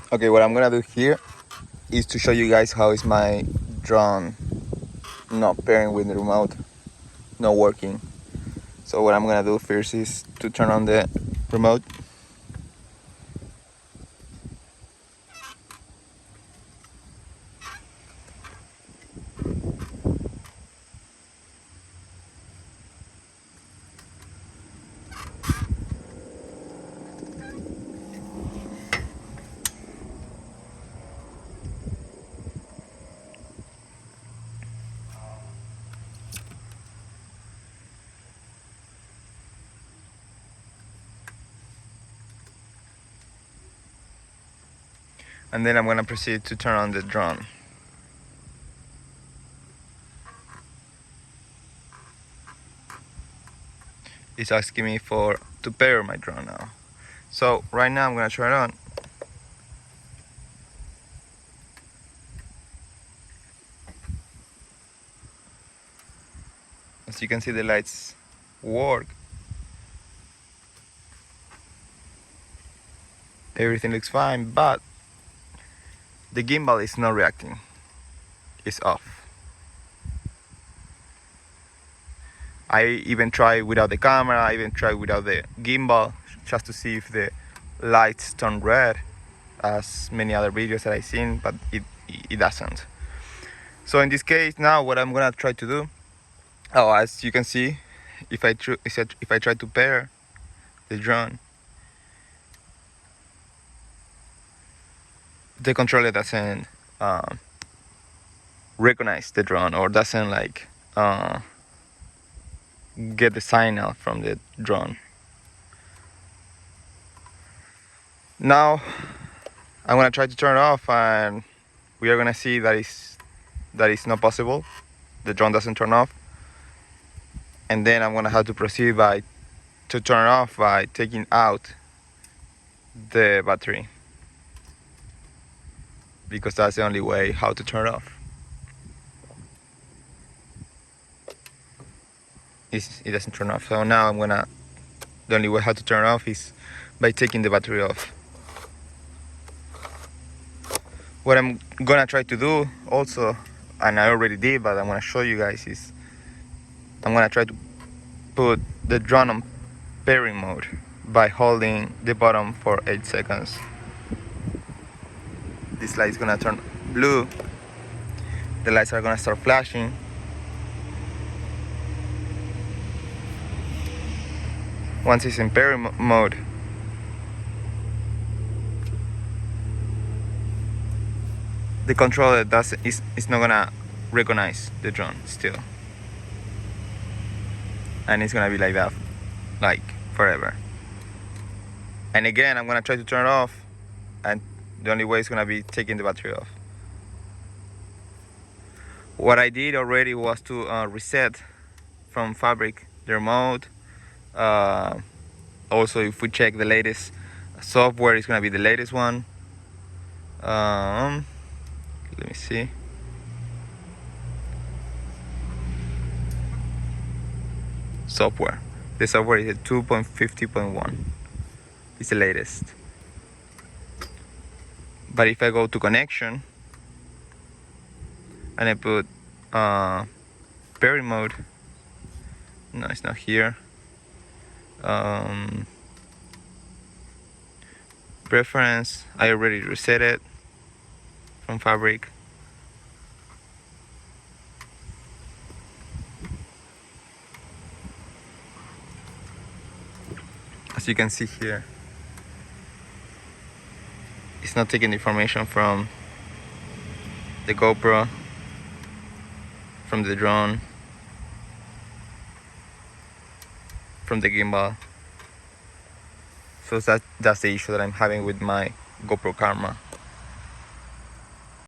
Okay, what I'm gonna do here is to show you guys how is my drone not pairing with the remote, not working. So what I'm gonna do first is to turn on the remote. And then I'm gonna proceed to turn on the drone. It's asking me to pair my drone now. So right now I'm gonna turn it on. As you can see, the lights work. Everything looks fine, but the gimbal is not reacting. It's off. I even tried without the camera, I even tried without the gimbal, just to see if the lights turn red, as many other videos that I've seen, but it doesn't. So in this case, now what I'm gonna try to do, as you can see, if I try to pair the drone, the controller doesn't recognize the drone, or doesn't like get the signal from the drone. Now I'm gonna try to turn it off, and we are gonna see that is not possible. The drone doesn't turn off, and then I'm gonna have to proceed to turn it off by taking out the battery, because that's the only way how to turn it off. It doesn't turn off. So now the only way how to turn it off is by taking the battery off. What I'm gonna try to do also, and I already did, but I'm gonna show you guys, is I'm gonna try to put the drone on pairing mode by holding the button for 8 seconds. This light is gonna turn blue. The lights are gonna start flashing. Once it's in pairing mode, the controller is not gonna recognize the drone still, and it's gonna be like that, like forever. And again, I'm gonna try to turn it off, and the only way is gonna be taking the battery off. What I did already was to reset from Fabric the remote. Also, if we check the latest software, it's gonna be the latest one. Let me see. Software. The software is 2.50.1. It's the latest. But if I go to connection and I put pairing mode, no, it's not here. Preference, I already reset it from Fabric. As you can see here, it's not taking the information from the GoPro, from the drone, from the gimbal. So that's the issue that I'm having with my GoPro camera.